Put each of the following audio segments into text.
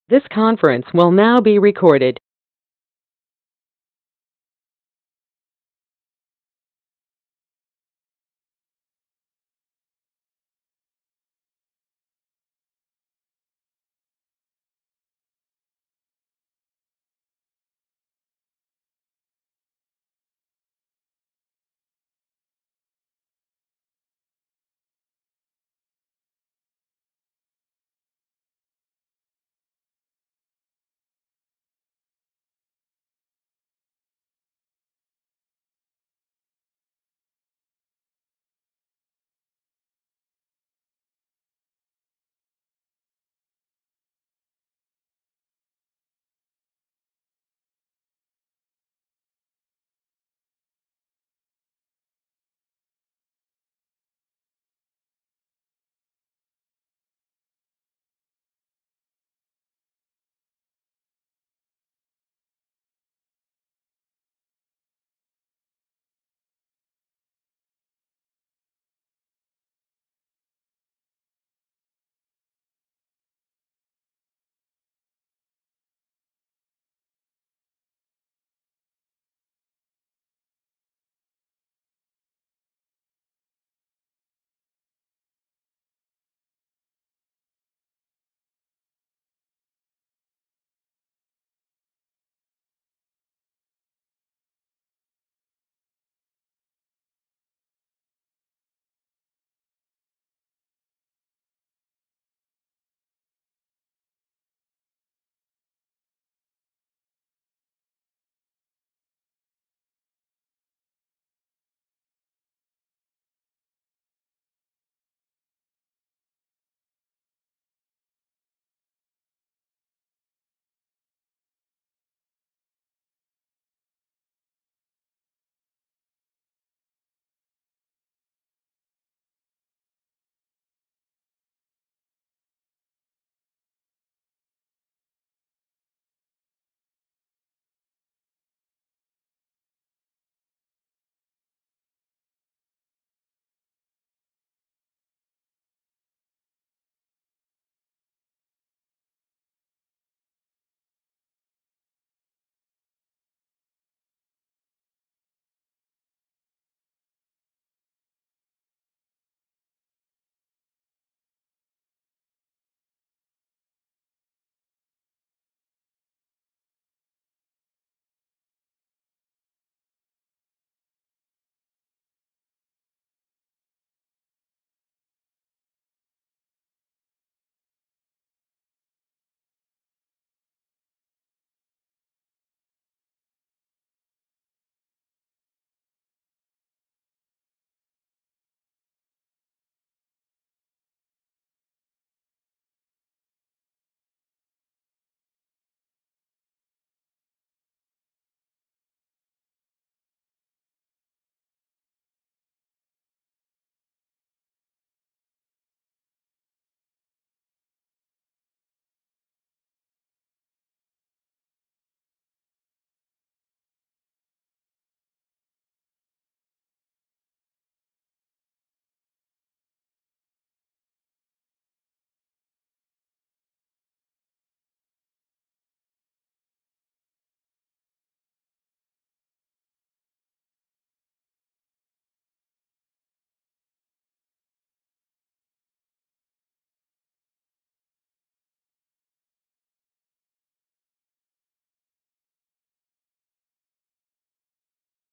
This conference will now be recorded.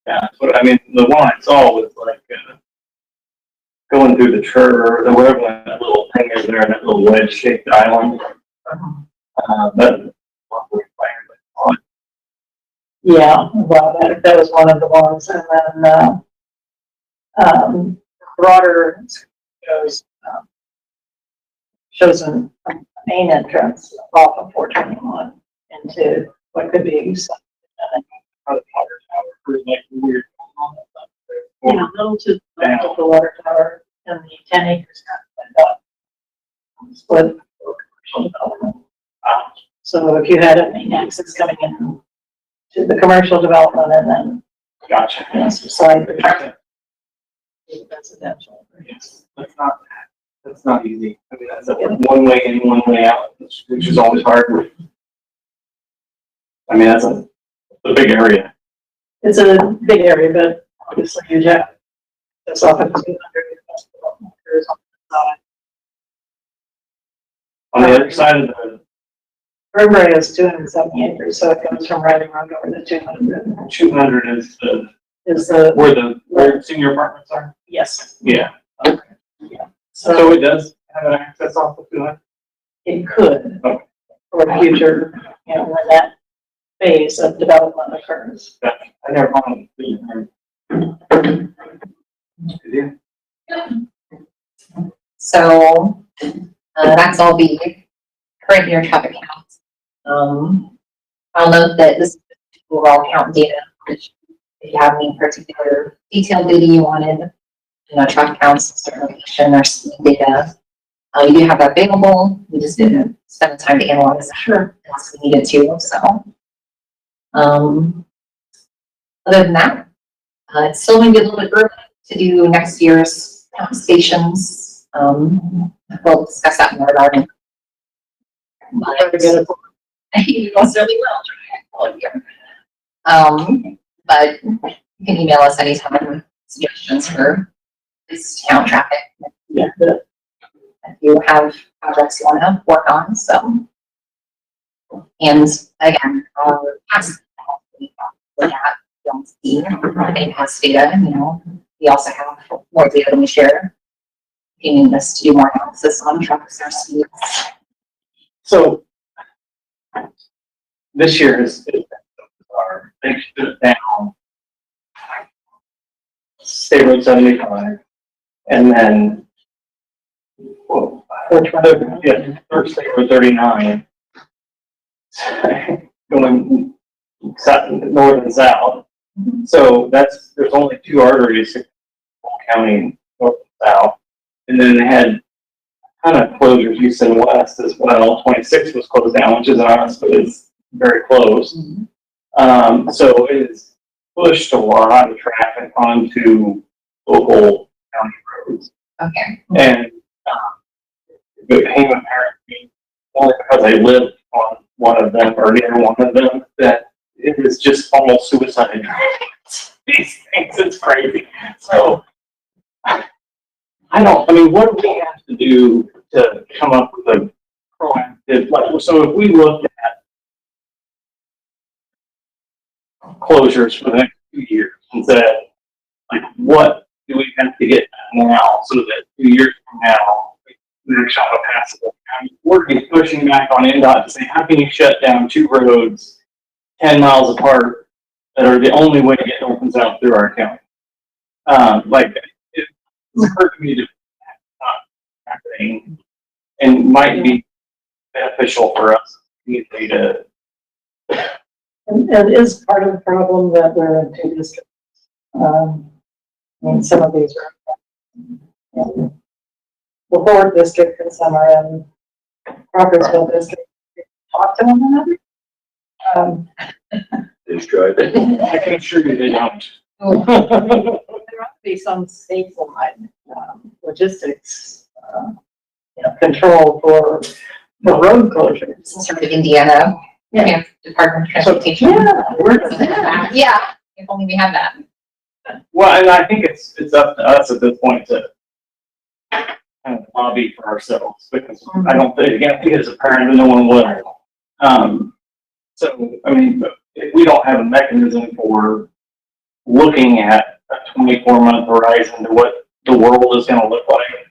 Yeah, but I mean, the one I saw was like going through the church or whatever, that little thing is there, that little wedge-shaped island. That Yeah, well, that was one of the ones, and then broader shows a main entrance off of 421 into what could be like weird. a little to the left of the water tower and the 10 acres split for commercial development. So if you had a main access coming in to the commercial development and then Gotcha. some side residential. Yes, that's not That's not easy. I mean, that's a one way in, one way out, which is always hard. I mean, that's a big area. It's a big area, but obviously you have, that's often 200 acres on the side. On the other side of the Burberry is 270 acres, so it goes from Riding Road over to 200. 200 is the, Is the, where senior apartments are? yes. Yeah. So So it does have an access off of 200? it could, Okay. for the future, you know, when that phase of development occurs. I never found it. Yeah. So, that's all the current year traffic counts. I'll note that this is overall count data, which if you have any particular detailed data you wanted, traffic counts, certain location or speed data, you do have that available. We just didn't spend the time to analyze it. Sure. Unless we needed to, so. Other than that, it's still maybe a little bit early to do next year's count stations. We'll discuss that more about it. You most certainly will try all year. But you can email us anytime with suggestions for this count traffic. Yeah. If you have projects you want to work on, so. And again, past look at, don't see, in past data, we also have more data than we share. You need us to do more analysis on trucks or speeds. So this year is our they shut down State Road 75, and then first State Road 39, going north and south. So there's only two arteries in county, north and south, and then they had kind of closures east and west as well. 26 was closed down, which isn't us, but it's very close. So it has pushed a lot of traffic onto local county roads. Okay. And it became apparent to me, only because I live on one of them or near one of them, that it is just almost suicide. These things, it's crazy. So I mean, what do we have to do to come up with a proactive, so if we look at closures for the next 2 years and said, what do we have to get now so that 2 years from now, we actually have a passable county? We're pushing back on NDOT to say, how can you shut down two roads 10 miles apart that are the only way to get north and south through our county? It's hard to me to not happening and might be beneficial for us to. And it is part of the problem that we're in two districts. Some of these are in the Ford district and some are in Crawfordsville district. Talk to one another. Destroyed it. I can assure you they don't. There ought to be some statewide logistics control for road closures. Some sort of Indiana Department of Transportation. Yeah, if only we had that. Well, and I think it's up to us at this point to kind of lobby for ourselves, because I don't think it's apparent that no one will. So, I mean, if we don't have a mechanism for looking at a 24-month horizon to what the world is going to look like,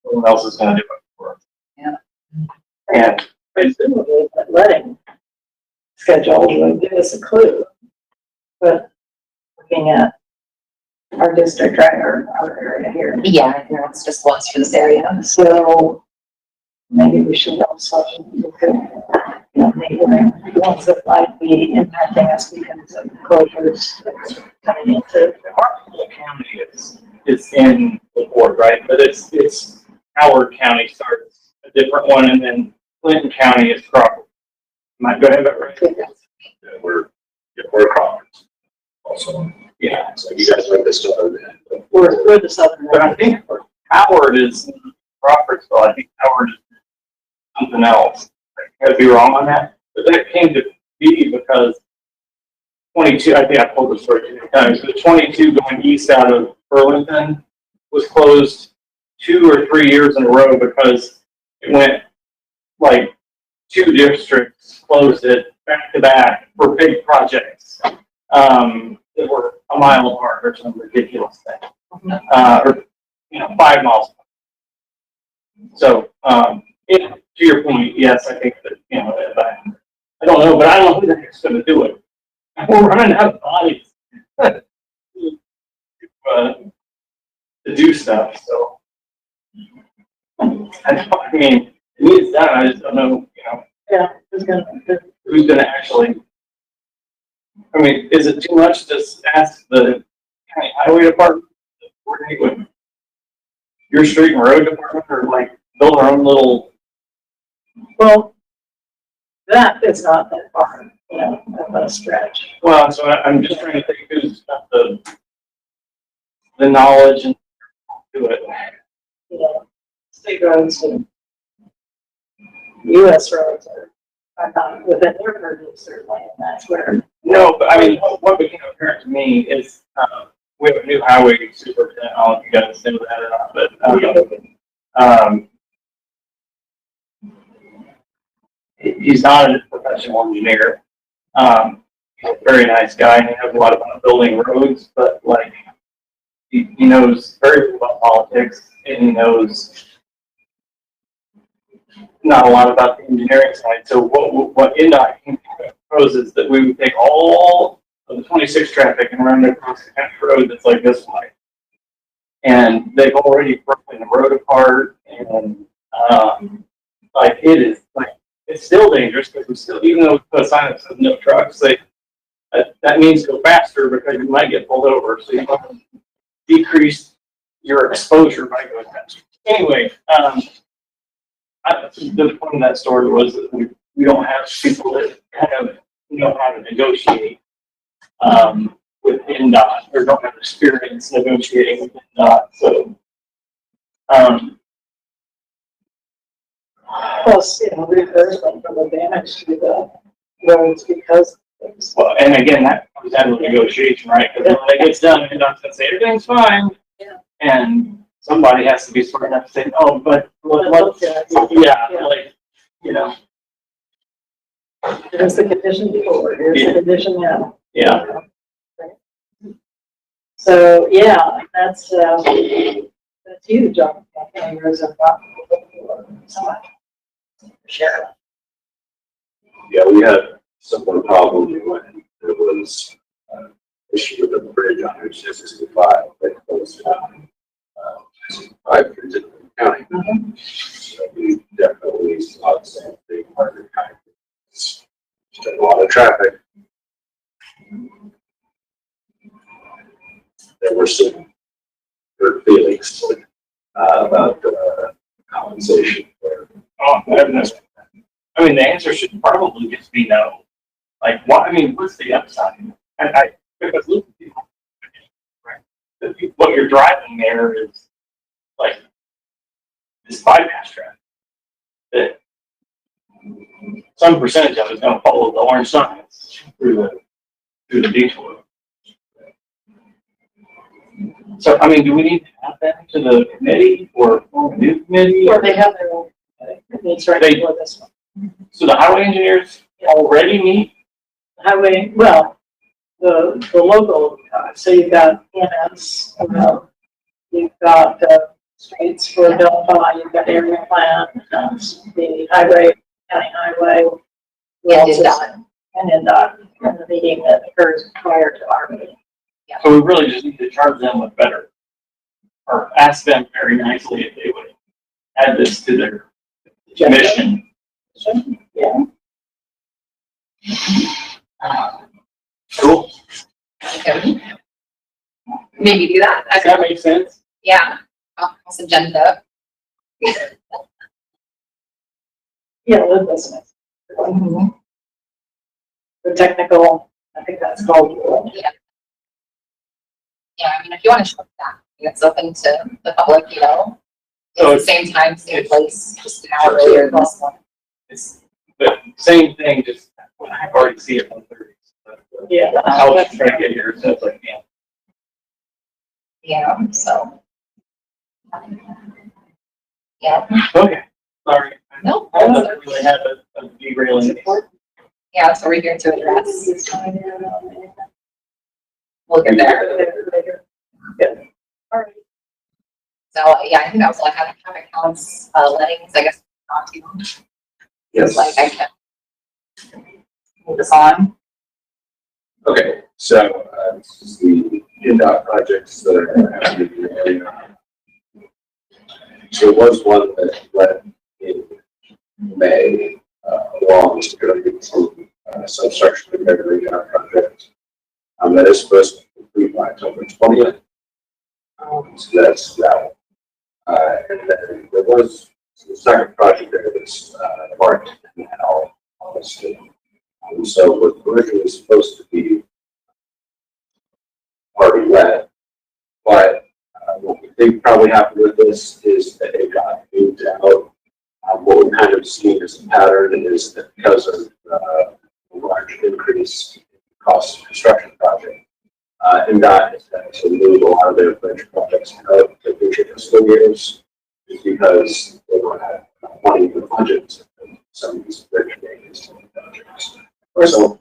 no one else is going to do it for us. Yeah. And presumably, that letting schedule would give us a clue. But looking at our district, right, or our area here. Yeah, it's just once for this area. So maybe we should also look at, neighboring ones that might be impacting us because of closures coming into Hartsville County is in the board, right? But it's Howard County starts a different one, and then Clinton County is Crawford. Am I good at that right? Yeah, we're Crawford also. Yeah. So you guys are the southern end. we're the southern. But I think Howard is Crawfordsville. I think Howard is something else. I could be wrong on that, but that came to be because 22, I think I told the story too many times, the 22 going east out of Burlington was closed 2 or 3 years in a row because it went like 2 districts closed it back to back for big projects that were a mile apart or some ridiculous thing, or 5 miles. So, to your point, yes, I think that I don't know, but I don't know who the heck's going to do it. We're running out of bodies to do stuff. So, I mean, it needs done. I just don't know, Yeah, who's going to actually. I mean, is it too much to ask the county highway department to coordinate with your street and road department, or like build our own little? well, that is not that far, of a stretch. Well, so I'm just trying to think who's got the knowledge and do it. State roads and US roads are not within their purview certainly, and that's where. No, but I mean, what became apparent to me is we have a new highway superintendent. I don't know if you guys know that or not, but he's not a professional engineer. He's a very nice guy, and he knows a lot about building roads, but like he knows very little about politics, and he knows not a lot about the engineering side. So what NDOT proposes that we would take all of the 26 traffic and run it across the country road that's like this way. And they've already broken the road apart, and like it is like it's still dangerous because we still, even though we put a sign that says no trucks, that means go faster because you might get pulled over. So you want to decrease your exposure by going faster. Anyway, the point of that story was that we don't have people that kind of know how to negotiate with NDOT, or don't have experience negotiating with NDOT. So, Plus, reimbursement for the damage to the roads because of things. well, and again, that comes down to negotiation, right? Because when it gets done, NDOT's gonna say everything's fine. Yeah. And somebody has to be smart enough to say, oh, but Here's the condition before, here's the condition now. Yeah. So, yeah, that's huge on county roads and not so much. Sure. Yeah, we had a similar problem when there was issue with the bridge on Route 65 that closed down. 5 years in the county. So we definitely saw the same thing. Harder kind of just a lot of traffic. There were some hurt feelings about compensation for. Oh, goodness. I mean, the answer should probably just be no. Like, what? I mean, what's the upside? Because look, right? What you're driving there is like this bypass traffic that some percentage of it is going to follow the orange signs through the detour. So, I mean, do we need to have that to the committee or a new committee? Or they have their own, it's right before this one. So the highway engineers already meet? Highway, well, the local, so you've got EMS, you've got streets for Delphi, you've got area plan, the highway, county highway. And NDOT. And NDOT, and the meeting that occurs prior to our meeting. So we really just need to charge them with better, or ask them very nicely if they would add this to their mission. Yeah. Cool. Okay. Maybe do that. Does that make sense? Yeah. Off agenda. Yeah, that does make sense. The technical, I think that's called. Yeah. Yeah, I mean, if you want to show that, it's open to the public, So It's the same time, same place, just an hour earlier than this one. it's the same thing, just I've already seen it on 30. Yeah. I was trying to get here, so it's like, yeah. Yeah, so. Yeah, Okay, sorry. no, I don't really have a derailing. yeah, so we're here to address. We'll get there. All right. So, yeah, I think that was all I had. Traffic counts, lettings, I guess, not too. Yes. Like, I can move this on. Okay, so, this is the PennDOT projects that are happening in the area. So there was one that went in May, along with substructure repair rehab project. That is supposed to complete by October 20th. So that's that one. And then there was the second project there that's marked now. So what originally supposed to be already let, but what we think probably happened with this is that it got moved out. What we've kind of seen as a pattern is that because of the large increase in cost of construction project, NDOT is going to move a lot of their bridge projects out to future fiscal years, just because they don't have money in the budget to some of these bridge maintenance projects. So,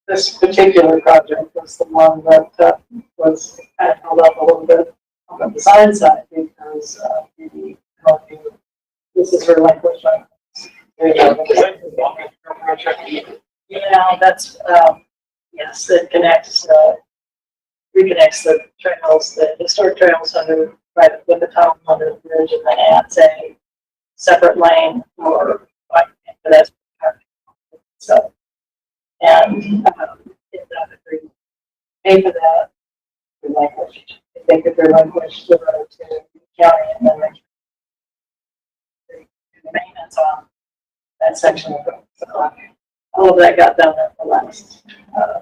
This particular project was the one that was kind of held up a little bit on the design side because this is relinquished. Yeah, that's, yes, it connects, reconnects the trails, the historic trails under, right with the tunnel under the bridge, and then adds a separate lane for bike and pedestrian traffic. So, and if that agreed, pay for that, relinquish, if they could relinquish the road to the county and then they do the maintenance on that section of it. So all of that got done at the last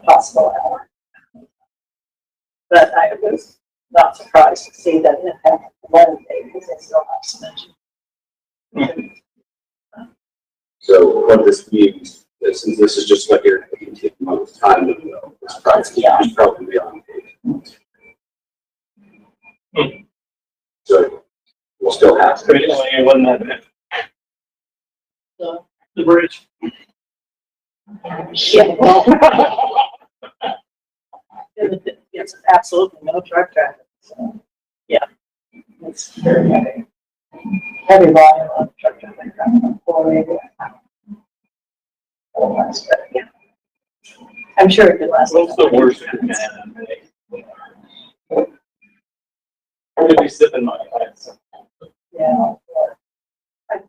possible hour. But I was not surprised to see that it happened the wedding day because they still have some. so what this means, since this is just like your 18 months time, this project is probably beyond 8. So we'll still have to. It wasn't that bad. The bridge. Yeah, well. It's absolutely no truck traffic, so, yeah. It's very heavy. Heavy volume of truck traffic coming on 480. But, yeah. I'm sure it could last. What's the worst? I'm gonna be sipping my ice. Yeah.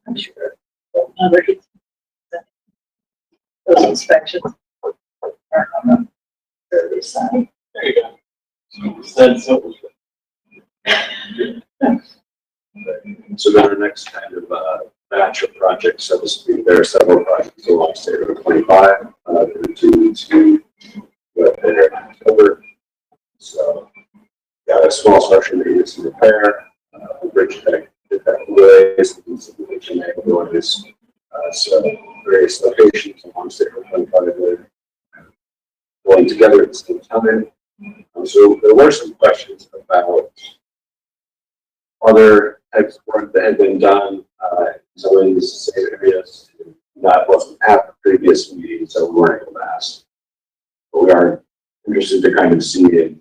I'm sure. Another, those inspections are on the service side. There you go. Said so. So then our next kind of batch of projects, so to speak, there are several projects along State Road 25, to go there in October. So, yeah, a small structure maintenance and repair, bridge deck, ways, so various locations along State Road 25 there, going together at the same time. So there were some questions about other types of work that had been done in some of these same areas that wasn't at the previous meeting, so we weren't able to ask. But we are interested to kind of see it,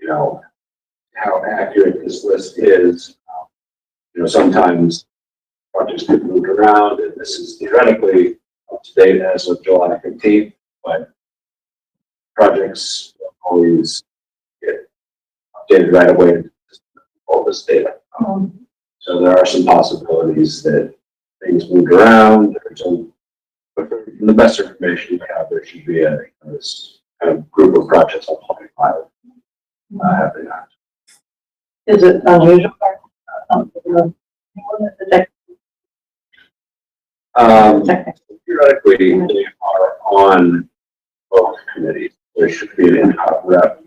how accurate this list is. Sometimes projects get moved around, and this is theoretically up to date as of July 15th, but projects don't always get updated right away into all this data. So there are some possibilities that things moved around. But from the best information we have, there should be this kind of group of projects on 25 happening. Is it unusual? Theoretically, they are on both committees. There should be an in-house rep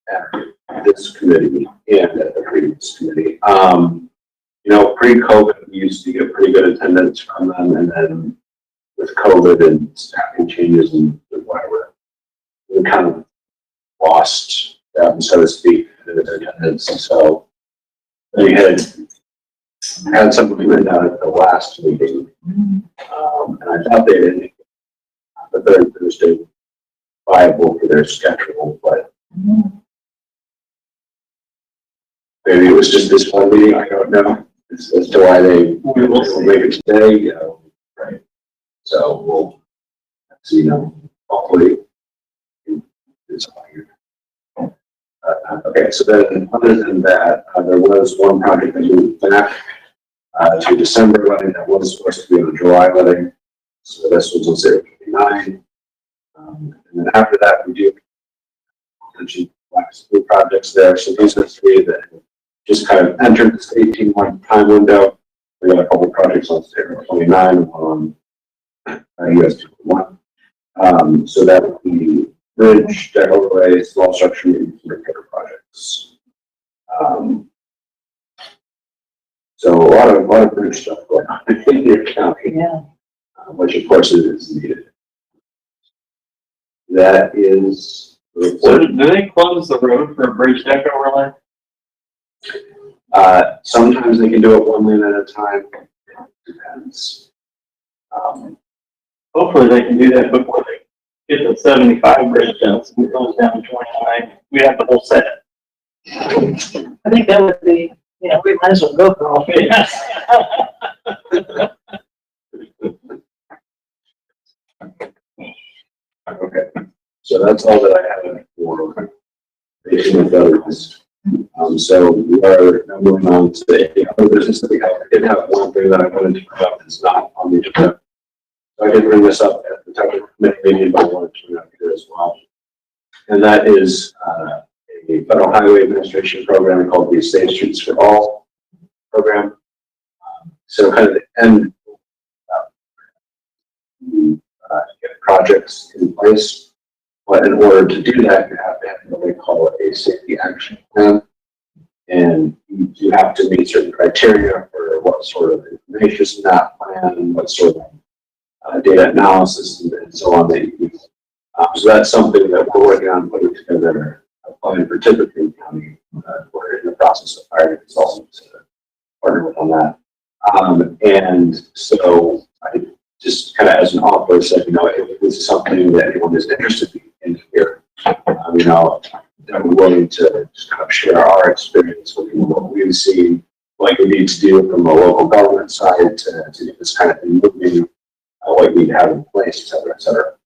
at this committee and at the previous committee. you know, pre-COVID, we used to get pretty good attendance from them, and then with COVID and staffing changes and whatever, we kind of lost them, so to speak, in attendance. And so they had someone come in down at the last meeting, and I thought they didn't, but they're still viable for their schedule, but maybe it was just this one meeting, I don't know, as to why they will make it today, you know, right? So we'll see, you know, hopefully it's fine. Okay, so then other than that, there was one project that moved back to December wedding that was supposed to be on a July wedding. So this was on 059. And then after that, we do mention three projects there. So these are three that just kind of entered this 18-month time window. We got a couple projects on 029 on US 2.1. So that would be bridge, deck overlay, small structure, and repair projects. So a lot of bridge stuff going on in your county, which of course is needed. That is the report. So do they close the road for a bridge deck overlay? Sometimes they can do it one lane at a time. It depends. Hopefully they can do that before they get the 75 bridge done, so it goes down to 29. We have the whole set. I think that would be, you know, we might as well go for all three. Okay, so that's all that I have for making of those. So we are now moving on to the other business that we have. I did have one thing that I wanted to bring up that's not on the agenda. So I did bring this up at the technical committee meeting, but I wanted to bring it up here as well. And that is a Federal Highway Administration program called the Safe Streets for All program. So kind of the end get projects in place, but in order to do that, you have to have what they call a safety action plan, and you have to meet certain criteria for what sort of information is in that plan, what sort of data analysis and so on that you use. So that's something that we're working on putting together a plan for Tippecanoe County. We're in the process of hiring consultants to partner with on that. And so I just kind of as an offer said, you know, if this is something that anyone is interested in here, you know, I'm willing to just kind of share our experience with you, what we've seen, what you need to do from a local government side to get this kind of thing moving, what you need to have in place, et cetera, et cetera.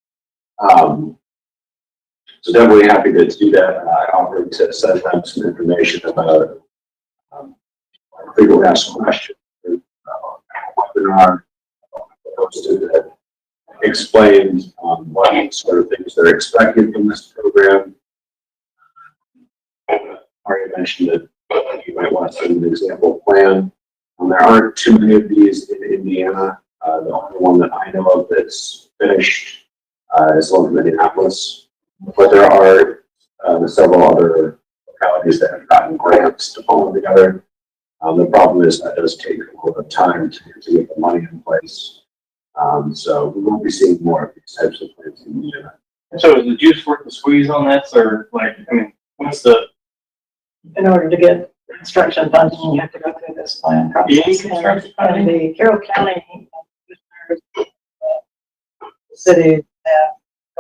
So definitely happy to do that. I offered to send them some information about frequently asked questions, webinar posted that explains what sort of things they're expecting from this program. I already mentioned that you might want to send an example plan. There aren't too many of these in Indiana. The only one that I know of that's finished is the one from Indianapolis. But there are several other localities that have gotten grants to pull them together. The problem is that does take a little bit of time to get the money in place. So we won't be seeing more of these types of plans in Indiana. So is the juice worth the squeeze on this, or like, I mean, what's the? In order to get construction funding, you have to go through this plan process. Construction And funding? the Carroll County, the city,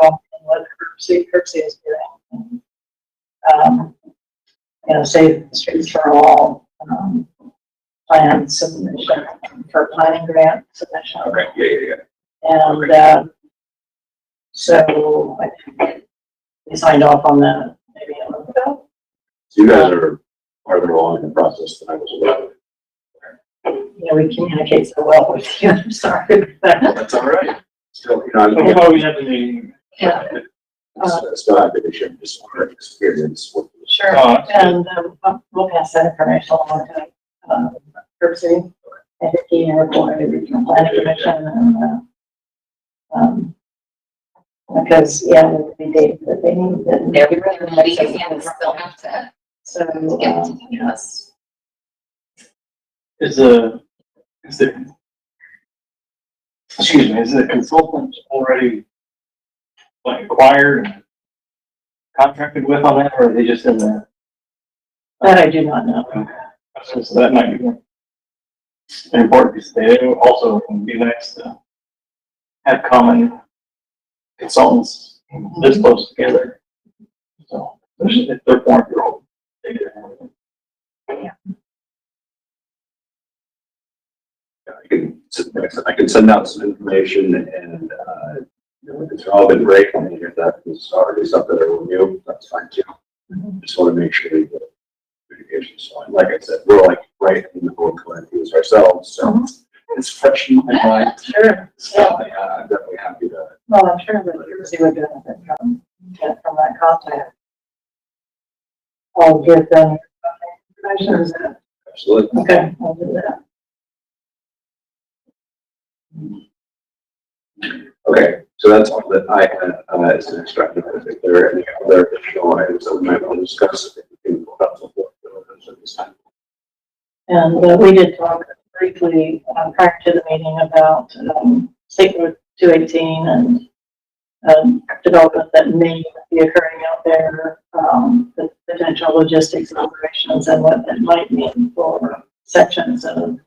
gone and what Kersey is doing. You know, Save the Streets for All, plan submission for planning grant submission. Okay, yeah. And, so I think we signed off on that maybe a month ago. So you guys are farther along in the process than I was aware of. You know, we communicate so well with you. I'm sorry. That's all right. Still, you know, How far we have the meeting? Yeah, still happy to share just our experience with this. sure. And we'll pass that information along to Kersey, and Vicky, and report to the Regional Planning Commission, and because, yeah, there would be dates that they need. They're really ready and still have to So, get to us. is the, excuse me, is the consultant already like acquired and contracted with on that, or are they just in the? That I do not know. So that might be an important piece of data. Also, it would be nice to have common consultants this close together. So, especially if they're pouring their own data. I can send out some information and, it's all been great. I mean, if that is already something that will review, that's fine too. Just want to make sure that the communication is fine. Like I said, we're like right in the board collections ourselves, so it's fresh in my mind. Sure. So, I'm definitely happy to. Well, I'm sure that Jersey would benefit from that contact. I'll give them information. Is that Absolutely. okay? I'll do that. Okay, so that's all that I had as an extract. If there are any other additional items that we might want to discuss, we can put up the board at this time. And we did talk briefly prior to the meeting about State Road 218 and development that may be occurring out there, the potential logistics and operations and what that might mean for sections of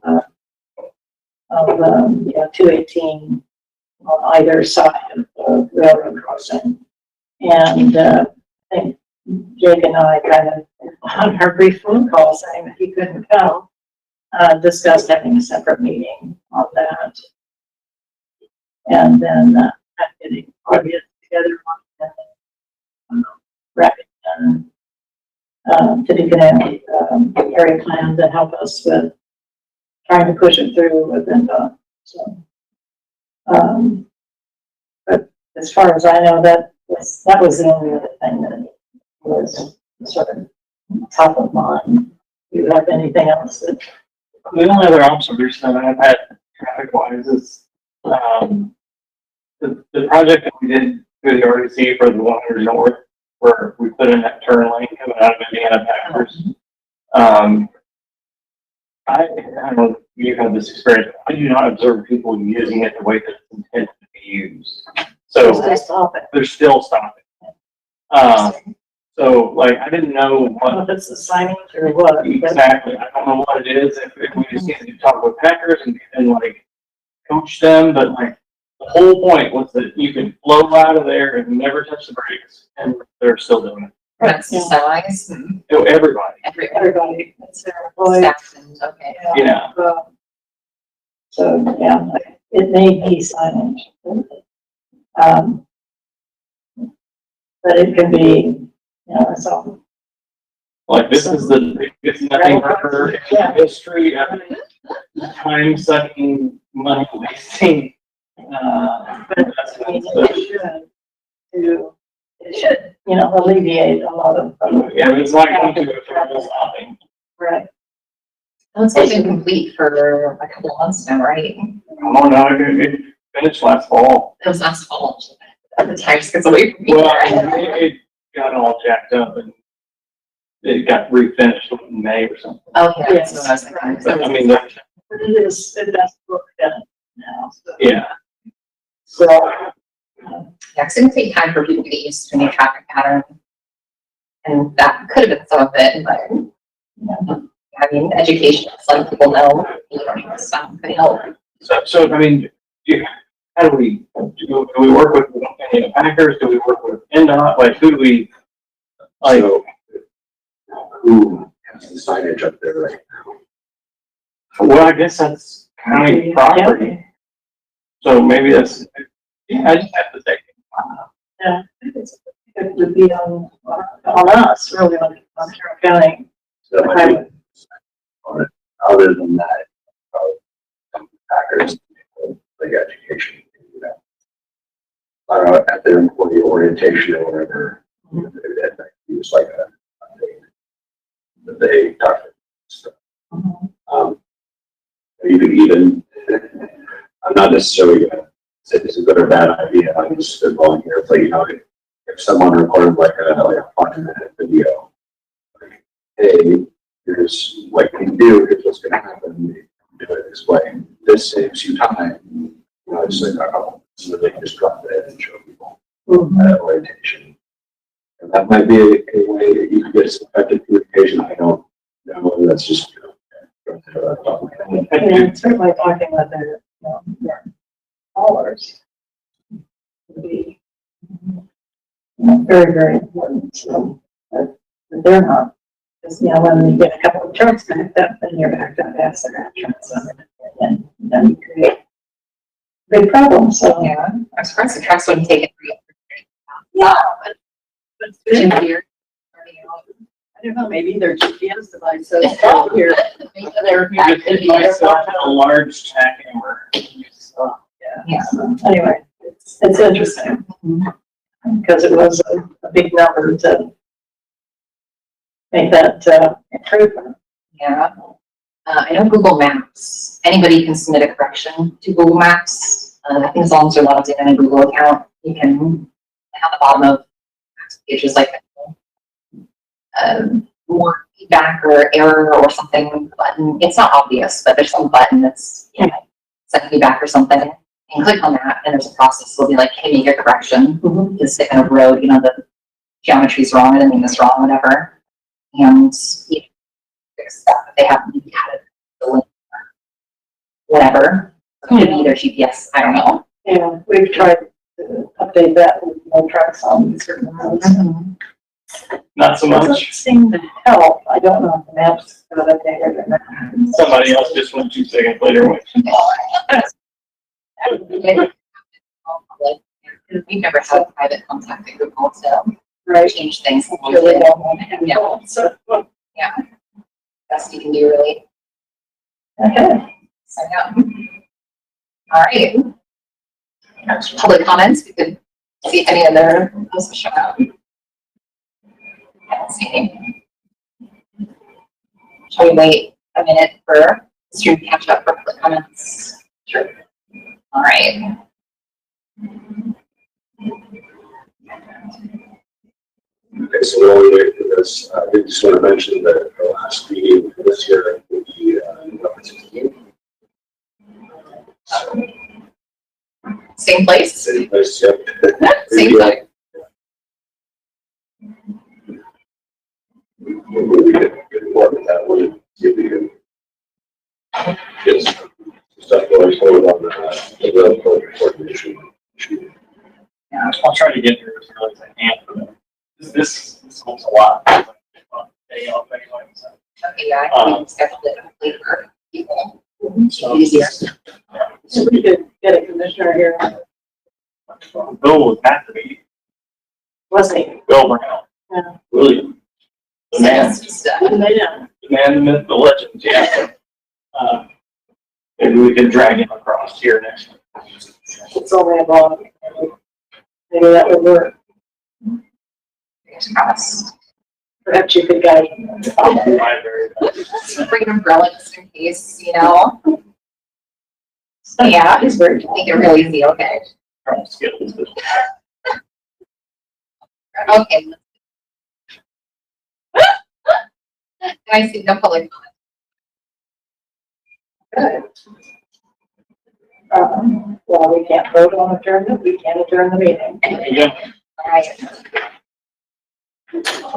218 on either side of the railroad crossing. And I think Jake and I kind of, on our brief phone call saying that he couldn't come, discussed having a separate meeting on that. And then getting audience together on wrapping to begin area plan to help us with trying to push it through within the, so. But as far as I know, that was the only other thing that was sort of top of mind. Do you have anything else that? The only other observation that I've had traffic wise is, the project that we did through the RDC for the 100 North, where we put in that turn lane coming out of Indiana Packers. I don't know if you've had this experience, but I do not observe people using it the way that it's intended to be used. So they're still stopping. So like, I didn't know I don't know if it's the signage or what. exactly. I don't know what it is. If we just need to talk with Packers and like coach them, but like the whole point was that you can flow out of there and never touch the brakes, and they're still doing it. That's the size and So everybody. everybody. It's their employees. Staff and, okay. Yeah. So, yeah, it may be signage. But it can be, so. Like this is the biggest nothing burger in history of time sucking, money wasting. But it should, alleviate a lot of. Yeah, it's not going to if they're just stopping. Right. It's been complete for a couple of months now, right? Oh no, it finished last fall. It was last fall. The time just gets away from me. Well, it got all jacked up and it got refinished in May or something. Oh, yeah. Yes. That's what I was thinking. But I mean, But that's work done now. So. yeah. So. Yeah, it's gonna take time for people to get used to a new traffic pattern. And that could have been some of it, but, I mean, education, some people know, some could help. So I mean, how do we work with any of the Packers? Do we work with NDOT? Like, who do we, like? So, who has the signage up there right now? Well, I guess that's county property. So maybe that's, I just have to say. Yeah, it would be on us, really, on Carroll County. So that might be on it. Other than that, some Packers, like education, I don't know, at their employee orientation or whatever, it was like a that they talked about. Even, I'm not necessarily gonna say this is a good or bad idea, I'm just spitballing here, but if someone recorded like a 5-minute video, like, hey, here's what you do, here's what's gonna happen, explain, this saves you time. You know, it's like, oh, so they just drop that and show people that orientation. And that might be a way that you can get some effective communication. I don't know, that's just, And certainly talking with their callers would be very, very important. So that they're not, because, when you get a couple of trucks backed up, then you're backed up past their entrance, and then you create big problems. So Yeah, I'm surprised the trucks wouldn't take it for you. yeah, But switching gears. I don't know, maybe their GPS device says, oh, here. They're It might have a large jackhammer. Yeah. So, anyway, it's interesting because it was a big number to make that improvement. Yeah. I know Google Maps, anybody can submit a correction to Google Maps. I think as long as you're logged in a Google account, you can at the bottom of Maps pages like more feedback or error or something button. It's not obvious, but there's some button that's, send feedback or something. And click on that, and there's a process. It'll be like, hey, make a correction. This segment of road, the geometry's wrong, or the name is wrong, whatever. And fix that. They haven't added the link or whatever. It could be their GPS. I don't know. Yeah, we've tried to update that with no trucks on certain roads. Not so Doesn't much. seem to help. I don't know if the maps got updated or not. Somebody else just went 2 seconds later. Went, We've never had private contact at Google to Right. change things. Really don't want to have Yeah. help. So, Yeah. Best you can do, really. okay. So, yeah. All right. Public comments. We could see if any other posts will show up. I don't see any. Shall we wait a minute for the stream to catch up for public comments? Sure. All right. okay, so while we wait for this, I did just want to mention that the last meeting for this year will be November 16th. So, Same place. same place, yep. Same time. We'll get more than that, we'll give you just stuff going forward on the rail coordination issue. yeah, I'll try to get there as early as I can for them. This helps a lot. Day off anyway. So. Okay, yeah, I think we can schedule it hopefully for people. So, Easier. So we could get a commissioner here, Bill was at the meeting. wasn't he? Bill Brown. Yeah. William. The So man. it's just, The man, the myth, the legend, yeah. Maybe we can drag him across here next week. It's only a block. Maybe that would work. fingers crossed. Perhaps you could guide him. Library. Bring an umbrella just in case, Yeah. He's very Make tall. it real easy, okay. Skills. Okay. I see no public comment. Good. Well, we can't vote on adjournment, we can't adjourn the meeting. There you go. All right.